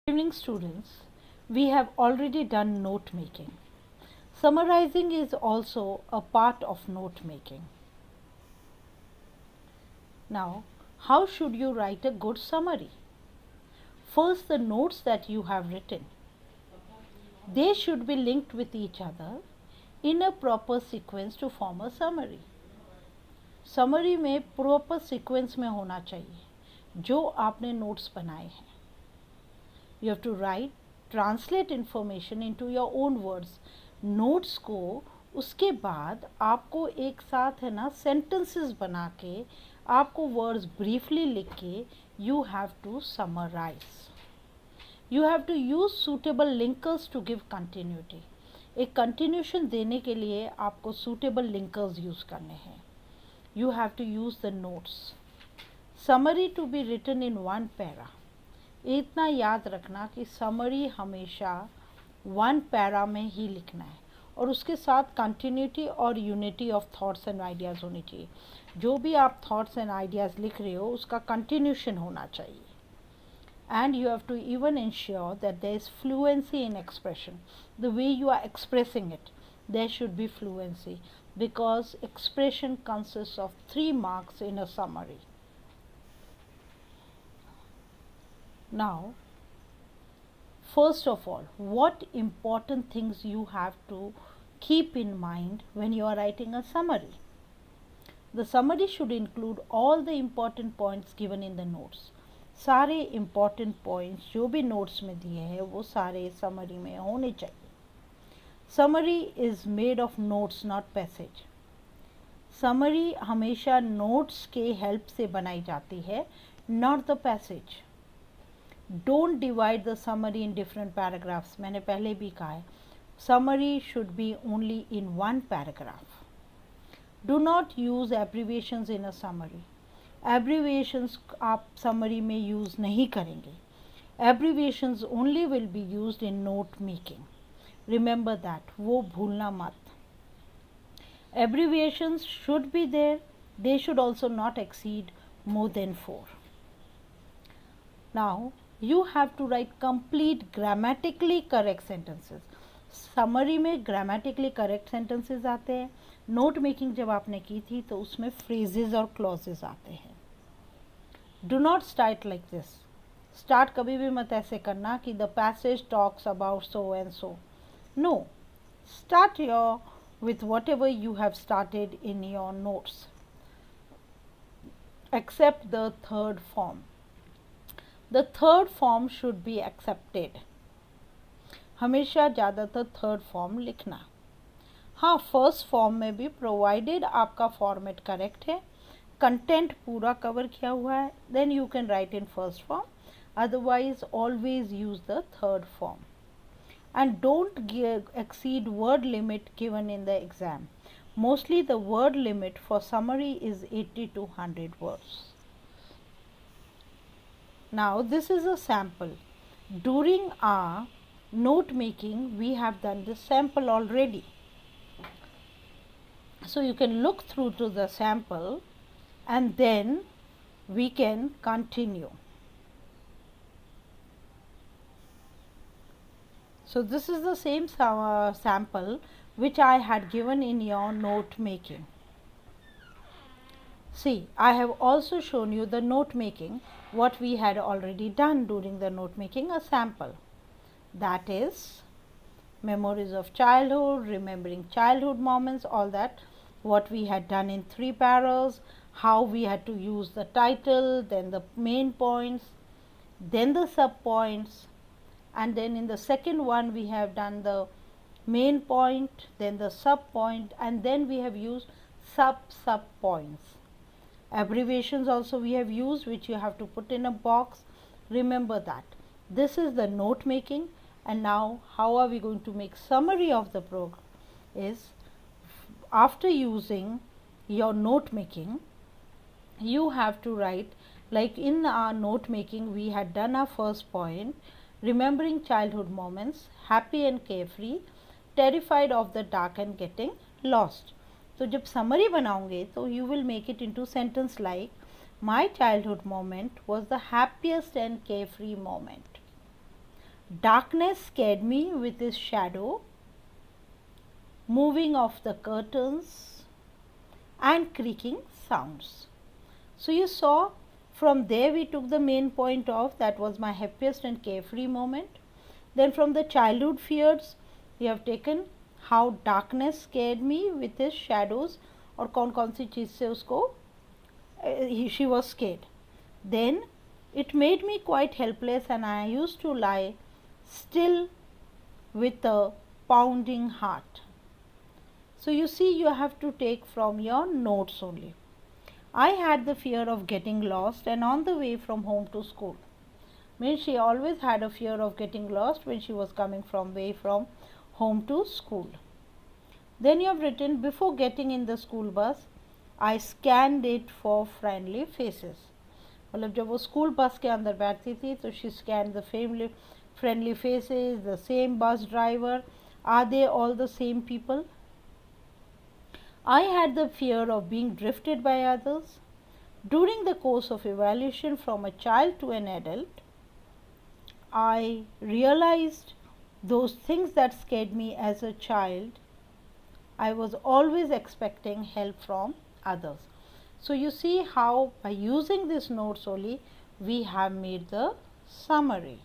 Evening students, we have already done note making. Summarizing is also a part of note making. Now, how should you write a good summary? First, the notes that you have written. They should be linked with each other in a proper sequence to form a summary. Summary में proper sequence में होना चाहिए जो आपने notes बनाए हैं. You have to write, translate information into your own words. Notes को उसके बाद आपको एक साथ है ना sentences बना के आपको words briefly लिख के you have to summarize. You have to use suitable linkers to give continuity. एक continuation देने के लिए आपको suitable linkers use करने हैं. You have to use the notes. Summary to be written in one para. इतना याद रखना कि समरी हमेशा वन पैरा में ही लिखना है और उसके साथ कंटिन्यूटी और unity of thoughts and ideas होनी चाहिए. जो भी आप थॉट्स एंड आइडियाज़ लिख रहे हो उसका कंटिन्यूशन होना चाहिए. And you have to even ensure that there is fluency in expression. The way you are expressing it there should be fluency because expression consist of 3 marks in a summary. Now, first of all, what important things you have to keep in mind when you are writing a summary? The summary should include all the important points given in the notes. सारे important points जो भी notes में दिए हैं वो सारे summary में होने चाहिए. Summary is made of notes, not passage. Summary हमेशा notes के help से बनाई जाती है, not the passage. Don't divide the summary in different paragraphs. मैंने पहले भी कहा है summary should be only in one paragraph. Do not use abbreviations in a summary. Abbreviations आप summary में use नहीं करेंगे. Abbreviations only will be used in note making. Remember that. वो भूलना मत. Abbreviations should be there. They should also not exceed more than 4. Now, you have to write complete grammatically correct sentences. Summary में grammatically correct sentences आते हैं. Note making जब आपने की थी तो उसमें phrases और clauses आते हैं. Do not start like this. Start कभी भी मत ऐसे करना कि the passage talks about so and so. No. Start with whatever you have started in your notes. Except the third form. The third form should be accepted. हमेशा ज़्यादातर third form लिखना. हाँ, फर्स्ट फॉर्म में भी provided आपका format correct है, content पूरा cover किया हुआ है, then you can write in first form. Otherwise always use the third form and don't exceed word limit given in the exam. Mostly the word limit for summary is 80 to 100 words. Now this is a sample. During our note making we have done this sample already. So you can look through to the sample and then we can continue. So this is the same sample which I had given in your note making. See, I have also shown you the note making, what we had already done during the note making, a sample. That is memories of childhood, remembering childhood moments, all that, what we had done in 3 paras, how we had to use the title, then the main points, then the sub points, and then in the second one we have done the main point, then the sub point, and then we have used sub points. Abbreviations also we have used, which you have to put in a box. Remember that. This is the note making, and now how are we going to make summary of the program is after using your note making you have to write, like in our note making we had done our first point, remembering childhood moments, happy and carefree, terrified of the dark and getting lost. तो जब summary बनाओगे तो you will make it into sentence like My childhood moment was the happiest and carefree moment. Darkness scared me with its shadow, moving of the curtains and creaking sounds. So you saw, from there we took the main point of that was my happiest and carefree moment. Then from the childhood fears we have taken how darkness scared me with his shadows, और कौन कौन सी चीज़ से उसको she was scared. Then it made me quite helpless and I used to lie still with a pounding heart. So you see, you have to take from your notes only. I had the fear of getting lost and on the way from home to school. Means she always had a fear of getting lost when she was coming from home to school. Then you have written, before getting in the school bus, I scanned it for friendly faces. मतलब जब वो school bus के अंदर बैठती थी तो she scanned the friendly faces, the same bus driver. Are they all the same people? I had the fear of being drifted by others. During the course of evaluation from a child to an adult, I realized those things that scared me as a child. I was always expecting help from others. So you see how by using these notes only we have made the summary.